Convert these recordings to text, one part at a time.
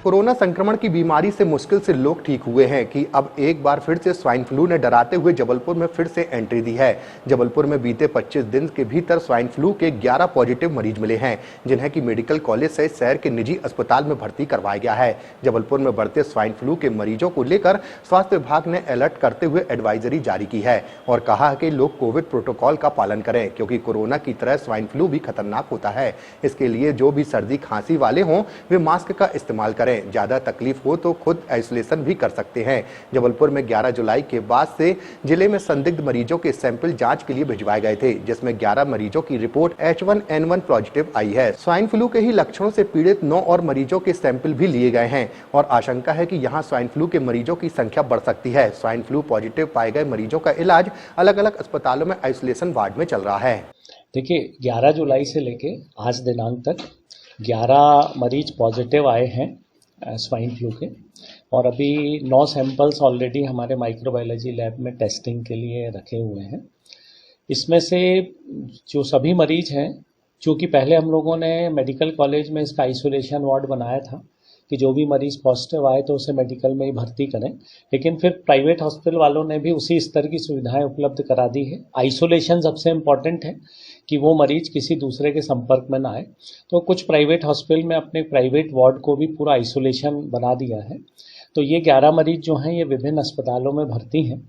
Corona संक्रमण की बीमारी से मुश्किल से लोग ठीक हुए हैं कि अब एक बार फिर से स्वाइन फ्लू ने डराते हुए जबलपुर में फिर से एंट्री दी है। जबलपुर में बीते 25 दिन के भीतर स्वाइन फ्लू के 11 पॉजिटिव मरीज मिले हैं, जिन्हें कि मेडिकल कॉलेज से शहर के निजी अस्पताल में भर्ती करवाया गया है। जबलपुर में बढ़ते स्वाइन फ्लू के मरीजों को लेकर स्वास्थ्य विभाग ने अलर्ट करते हुए एडवाइजरी जारी की है और कहा है कि लोग कोविड प्रोटोकॉल का पालन करें, क्योंकि कोरोना की तरह स्वाइन फ्लू भी खतरनाक होता है। इसके लिए जो भी सर्दी खांसी वाले हों वे मास्क का इस्तेमाल करें। ज्यादा तकलीफ हो तो खुद आइसोलेशन भी कर सकते हैं। जबलपुर में 11 जुलाई के बाद से जिले में संदिग्ध मरीजों के सैंपल जांच के लिए भिजवाए गए थे, जिसमें 11 मरीजों की रिपोर्ट H1N1 पॉजिटिव आई है। स्वाइन फ्लू के ही लक्षणों से पीड़ित 9 और मरीजों के सैंपल भी लिए गए हैं और आशंका है कि यहाँ स्वाइन फ्लू के मरीजों की संख्या बढ़ सकती है। स्वाइन फ्लू पॉजिटिव पाए गए मरीजों का इलाज अलग अलग अस्पतालों में आइसोलेशन वार्ड में चल रहा है। देखिए, 11 जुलाई से लेके आज दिनांक तक 11 मरीज पॉजिटिव आए हैं स्वाइन फ्लू के और अभी 9 सैंपल्स ऑलरेडी हमारे माइक्रोबायोलॉजी लैब में टेस्टिंग के लिए रखे हुए हैं। इसमें से जो सभी मरीज हैं, चूँकि पहले हम लोगों ने मेडिकल कॉलेज में इसका आइसोलेशन वार्ड बनाया था कि जो भी मरीज पॉजिटिव आए तो उसे मेडिकल में ही भर्ती करें, लेकिन फिर प्राइवेट हॉस्पिटल वालों ने भी उसी स्तर की सुविधाएं उपलब्ध करा दी है। आइसोलेशन सबसे इम्पॉर्टेंट है कि वो मरीज किसी दूसरे के संपर्क में ना आए, तो कुछ प्राइवेट हॉस्पिटल में अपने प्राइवेट वार्ड को भी पूरा आइसोलेशन बना दिया है। तो ये 11 मरीज जो हैं ये विभिन्न अस्पतालों में भर्ती हैं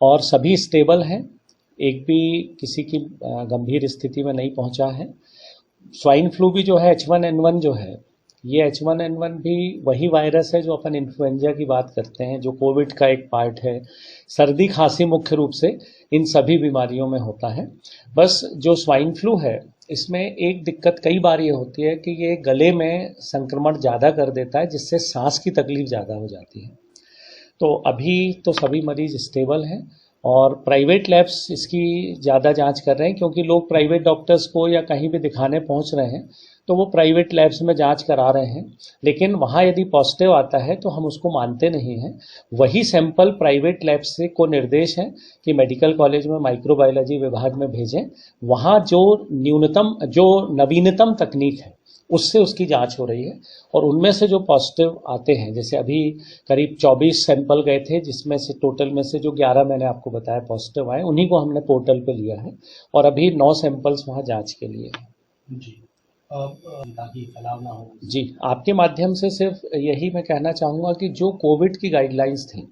और सभी स्टेबल हैं, एक भी किसी की गंभीर स्थिति में नहीं पहुंचा है। स्वाइन फ्लू भी जो है H1N1 जो है, ये H1N1 भी वही वायरस है जो अपन इन्फ्लुएंजा की बात करते हैं, जो कोविड का एक पार्ट है। सर्दी खांसी मुख्य रूप से इन सभी बीमारियों में होता है। बस जो स्वाइन फ्लू है इसमें एक दिक्कत कई बार ये होती है कि ये गले में संक्रमण ज़्यादा कर देता है, जिससे सांस की तकलीफ ज़्यादा हो जाती है। तो अभी तो सभी मरीज स्टेबल हैं और प्राइवेट लैब्स इसकी ज़्यादा जांच कर रहे हैं, क्योंकि लोग प्राइवेट डॉक्टर्स को या कहीं भी दिखाने पहुंच रहे हैं तो वो प्राइवेट लैब्स में जांच करा रहे हैं, लेकिन वहाँ यदि पॉजिटिव आता है तो हम उसको मानते नहीं हैं। वही सैंपल प्राइवेट लैब से को निर्देश है कि मेडिकल कॉलेज में माइक्रोबायोलॉजी विभाग में भेजें। वहाँ जो नवीनतम तकनीक है उससे उसकी जांच हो रही है और उनमें से जो पॉजिटिव आते हैं, जैसे अभी करीब 24 सैंपल गए थे, जिसमें से टोटल में से जो 11 मैंने आपको बताया पॉजिटिव आए, उन्हीं को हमने पोर्टल पे लिया है और अभी 9 सैंपल्स वहाँ जांच के लिए हैं। जी, ताकि फैलाव ना हो। जी, आपके माध्यम से सिर्फ यही मैं कहना चाहूँगा कि जो कोविड की गाइडलाइंस थी,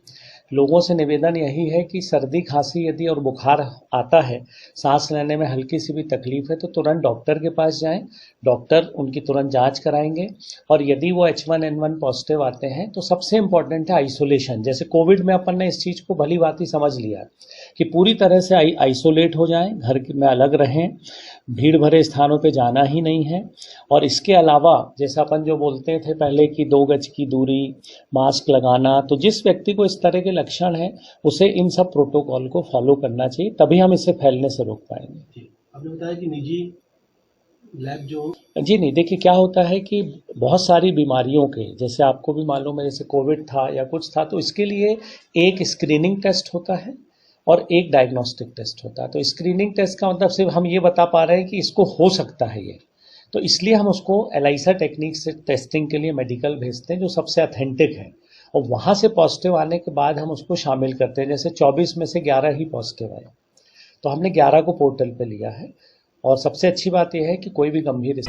लोगों से निवेदन यही है कि सर्दी खांसी यदि और बुखार आता है, सांस लेने में हल्की सी भी तकलीफ है, तो तुरंत डॉक्टर के पास जाएं। डॉक्टर उनकी तुरंत जांच कराएंगे और यदि वो H1N1 पॉजिटिव आते हैं तो सबसे इम्पॉर्टेंट है आइसोलेशन। जैसे कोविड में अपन ने इस चीज़ को भली भांति समझ लिया कि पूरी तरह से आइसोलेट हो जाएं, घर में अलग रहें, भीड़ भरे स्थानों पे जाना ही नहीं है। और इसके अलावा जैसा अपन जो बोलते थे पहले कि 2 गज की दूरी, मास्क लगाना, तो जिस व्यक्ति को इस तरह के लक्षण है उसे इन सब प्रोटोकॉल को फॉलो करना चाहिए, तभी हम इसे फैलने से रोक पाएंगे। आपने बताया कि निजी लैब जो जी नहीं, देखिए क्या होता है कि बहुत सारी बीमारियों के, जैसे आपको भी मालूम है, जैसे कोविड था या कुछ था, तो इसके लिए एक स्क्रीनिंग टेस्ट होता है और एक डायग्नोस्टिक टेस्ट होता है। तो स्क्रीनिंग टेस्ट का मतलब सिर्फ हम ये बता पा रहे हैं कि इसको हो सकता है ये, तो इसलिए हम उसको ELISA टेक्निक से टेस्टिंग के लिए मेडिकल भेजते हैं, जो सबसे ऑथेंटिक है, और वहाँ से पॉजिटिव आने के बाद हम उसको शामिल करते हैं। जैसे 24 में से 11 ही पॉजिटिव आए, तो हमने 11 को पोर्टल पे लिया है और सबसे अच्छी बात यह है कि कोई भी गंभीर